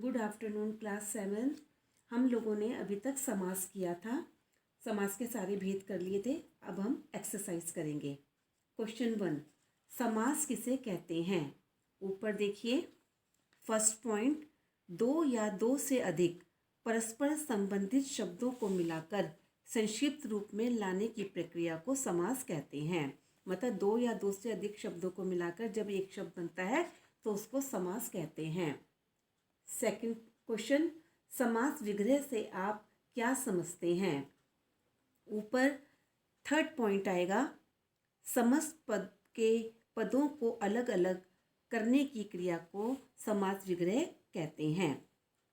Good afternoon class 7। हम लोगों ने अभी तक समास किया था, समास के सारे भेद कर लिए थे। अब हम एक्सरसाइज करेंगे। क्वेश्चन 1, समास किसे कहते हैं? ऊपर देखिए, फर्स्ट पॉइंट, दो या दो से अधिक परस्पर संबंधित शब्दों को मिलाकर संक्षिप्त रूप में लाने की प्रक्रिया को समास कहते हैं। मतलब दो या दो से अधिक शब्दों को मिलाकर जब एक शब्द बनता है तो उसको समास कहते हैं। सेकंड क्वेश्चन, समास विग्रह से आप क्या समझते हैं? ऊपर थर्ड पॉइंट आएगा, समस्त पद के पदों को अलग अलग करने की क्रिया को समास विग्रह कहते हैं।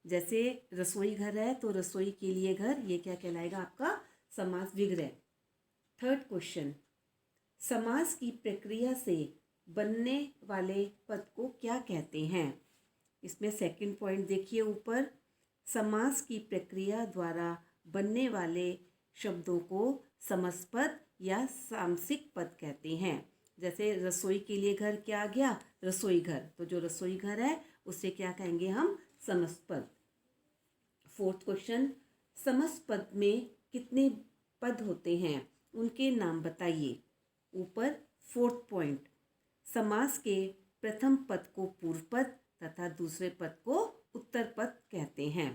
जैसे रसोई घर है तो रसोई के लिए घर, ये क्या कहलाएगा? आपका समास विग्रह। थर्ड क्वेश्चन, समास की प्रक्रिया से बनने वाले पद को क्या कहते हैं? इसमें सेकंड पॉइंट देखिए ऊपर, समास की प्रक्रिया द्वारा बनने वाले शब्दों को समास पद या सामसिक पद कहते हैं। जैसे रसोई के लिए घर क्या आ गया? रसोई घर। तो जो रसोई घर है उसे क्या कहेंगे हम? समास पद। फोर्थ क्वेश्चन, समास पद में कितने पद होते हैं? उनके नाम बताइए। ऊपर फोर्थ पॉइंट, समास के प्रथम पद को पूर्व पद तथा दूसरे पद को उत्तर पद कहते हैं।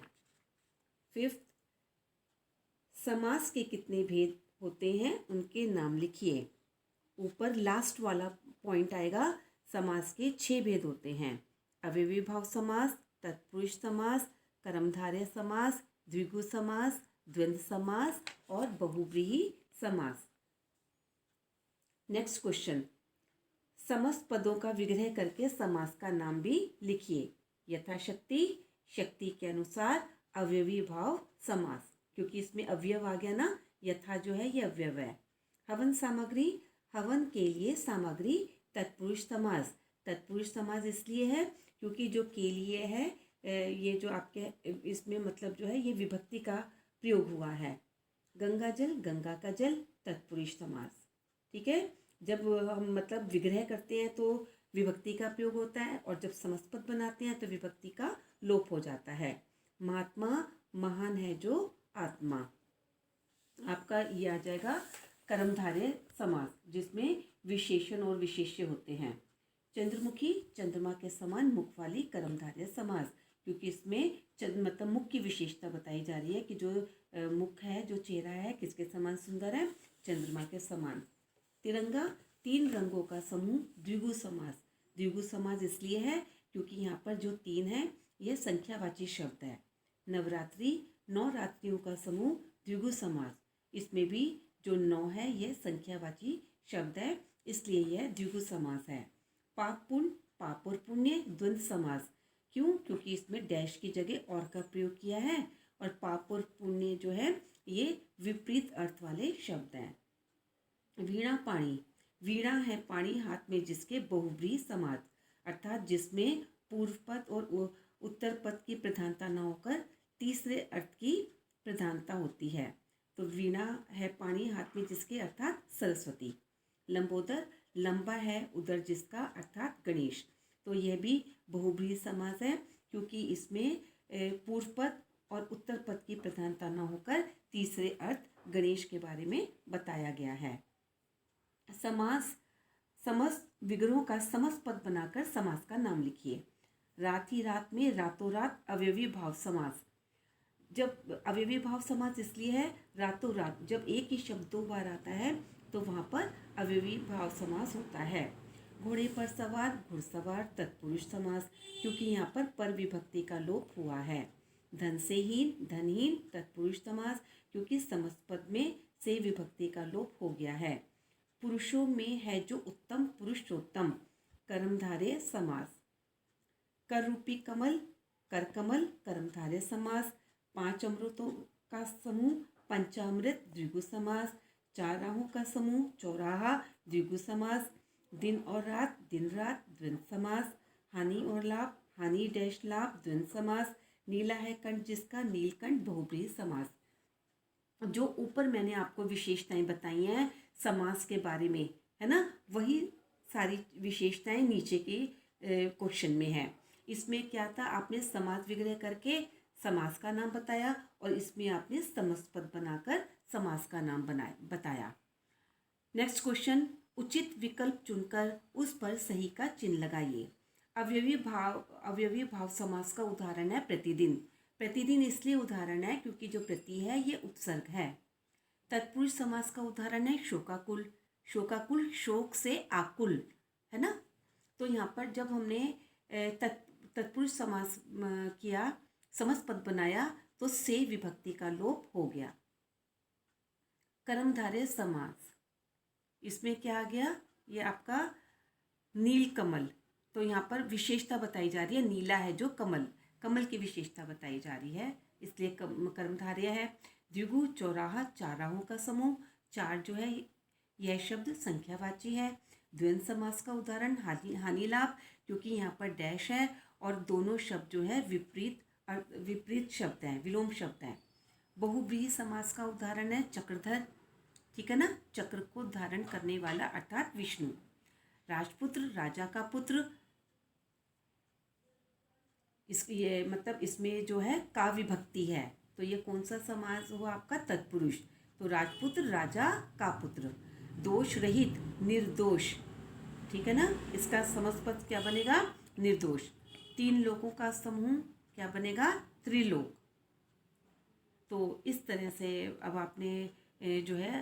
फिफ्थ, समास के कितने भेद होते हैं? उनके नाम लिखिए। ऊपर लास्ट वाला पॉइंट आएगा, समास के 6 भेद होते हैं। अव्ययी भाव समास, तत्पुरुष समास, कर्मधारय समास, द्विगु समास, द्वंद्व समास और बहुव्रीहि समास। नेक्स्ट क्वेश्चन, समस्त पदों का विग्रह करके समास का नाम भी लिखिए। यथाशक्ति, शक्ति के अनुसार, अव्ययी भाव समास, क्योंकि इसमें अवयव आ गया ना, यथा जो है ये अवयव है। हवन सामग्री, हवन के लिए सामग्री, तत्पुरुष समास। तत्पुरुष समास इसलिए है क्योंकि जो के लिए है, ये जो आपके इसमें मतलब जो है ये विभक्ति का प्रयोग हुआ है। गंगा जल, गंगा का जल, तत्पुरुष समास। ठीक है, जब हम मतलब विग्रह करते हैं तो विभक्ति का प्रयोग होता है और जब समास पद बनाते हैं तो विभक्ति का लोप हो जाता है। महात्मा, महान है जो आत्मा। आपका ये आ जाएगा कर्मधारय समास, जिसमें विशेषण और विशेष्य होते हैं। चंद्रमुखी, चंद्रमा के समान मुख वाली कर्मधारय समास, क्योंकि इसमें मतलब मुख की विशेषता बताई जा रही है कि जो मुख है, जो चेहरा है, किसके समान सुंदर है? चंद्रमा के समान। तिरंगा, 3 रंगों का समूह, द्विगु समास। द्विगु समास इसलिए है क्योंकि यहाँ पर जो 3 है यह संख्यावाची शब्द है। नवरात्रि, 9 रात्रियों का समूह, द्विगु समास। इसमें भी जो 9 है यह संख्यावाची शब्द है, इसलिए यह द्विगु समास है। पाप पुण्य, पाप और पुण्य, द्वंद्व समास। क्यों? क्योंकि इसमें डैश की जगह और का प्रयोग किया है और पाप और पुण्य जो है ये विपरीत अर्थ वाले शब्द हैं। वीणा पाणी, वीणा है पाणी हाथ में जिसके, बहुव्रीहि समास, अर्थात जिसमें पूर्व पद और उत्तर पद की प्रधानता न होकर तीसरे अर्थ की प्रधानता होती है। तो वीणा है पाणी हाथ में जिसके, अर्थात सरस्वती। लंबोदर, लंबा है उदर जिसका, अर्थात गणेश। तो यह भी बहुव्रीहि समास है क्योंकि इसमें पूर्व पद और उत्तर पद की प्रधानता न होकर तीसरे अर्थ गणेश के बारे में बताया गया है। समास, समस्त विग्रहों का समस्त पद बनाकर समास का नाम लिखिए। रात ही रात में, रातों रात, अव्ययी भाव समास। जब अव्ययी भाव समास इसलिए है, रातों रात जब एक ही शब्द 2 बार आता है तो वहाँ पर अव्ययी भाव समास होता है। घोड़े पर सवार, घुड़सवार, तत्पुरुष समास, क्योंकि यहाँ पर विभक्ति का लोप हुआ है। धन से हीन, धनहीन, तत्पुरुष समास, क्योंकि समस्त पद में से विभक्ति का लोप हो गया है। पुरुषों में है जो उत्तम, पुरुषोत्तम, कर्मधारय समास। कर रूपी कमल, कर कमल, कर्मधारय समास। 5 अमृतों का समूह, पंचामृत, द्विगु समास। 4 राहों का समूह, चौराहा, द्विगु समास। दिन और रात, दिन रात, द्वंद्व समास। हानि और लाभ, हानि डैश लाभ, द्वंद्व समास। नीला है कंठ जिसका, नीलकंठ, बहुव्रीहि समास। जो ऊपर मैंने आपको विशेषताएं बताई हैं समास के बारे में, है ना, वही सारी विशेषताएं नीचे के क्वेश्चन में है। इसमें क्या था, आपने समास विग्रह करके समास का नाम बताया और इसमें आपने समस्त पद बनाकर समास का नाम बताया। नेक्स्ट क्वेश्चन, उचित विकल्प चुनकर उस पर सही का चिन्ह लगाइए। अवयवी भाव समास का उदाहरण है प्रतिदिन। प्रतिदिन इसलिए उदाहरण है क्योंकि जो प्रति है ये उपसर्ग है। तत्पुरुष समास का उदाहरण है शोकाकुल। शोकाकुल शोक से आकुल, है ना। तो यहाँ पर जब हमने तत्पुरुष समास किया, समस्त पद बनाया, तो से विभक्ति का लोप हो गया। कर्मधारय समास, इसमें क्या आ गया, ये आपका नीलकमल। तो यहाँ पर विशेषता बताई जा रही है, नीला है जो कमल, कमल की विशेषता बताई जा रही है, इसलिए कर्मधारय है। द्विगु चौराहा, चार राहों का समूह। चार जो है यह शब्द संख्यावाची है। द्वंद्व समास का उदाहरण हानि लाभ, क्योंकि यहाँ पर डैश है और दोनों शब्द जो है विपरीत शब्द हैं, विलोम शब्द हैं। बहुव्रीहि समास का उदाहरण है चक्रधर, ठीक है ना, चक्र को धारण करने वाला अर्थात विष्णु। राजपुत्र, राजा का पुत्र, ये मतलब इसमें जो है का विभक्ति है, तो ये कौन सा समास हुआ आपका, तत्पुरुष। तो राजपुत्र, राजा का पुत्र। दोष रहित, निर्दोष, ठीक है ना, इसका समस्त पद क्या बनेगा, निर्दोष। तीन लोगों का समूह क्या बनेगा, त्रिलोक। तो इस तरह से अब आपने जो है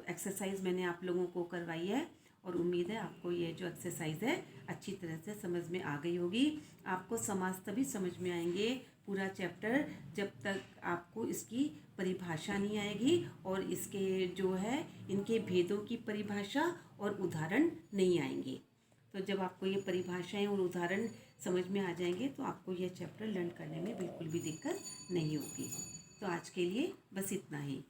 एक्सरसाइज मैंने आप लोगों को करवाई है और उम्मीद है आपको ये जो एक्सरसाइज है अच्छी तरह से समझ में आ गई होगी। आपको समास तभी समझ में आएंगे पूरा चैप्टर जब तक आपको इसकी परिभाषा नहीं आएगी और इसके जो है इनके भेदों की परिभाषा और उदाहरण नहीं आएंगे। तो जब आपको ये परिभाषाएं और उदाहरण समझ में आ जाएंगे तो आपको ये चैप्टर लर्न करने में बिल्कुल भी दिक्कत नहीं होगी। तो आज के लिए बस इतना ही।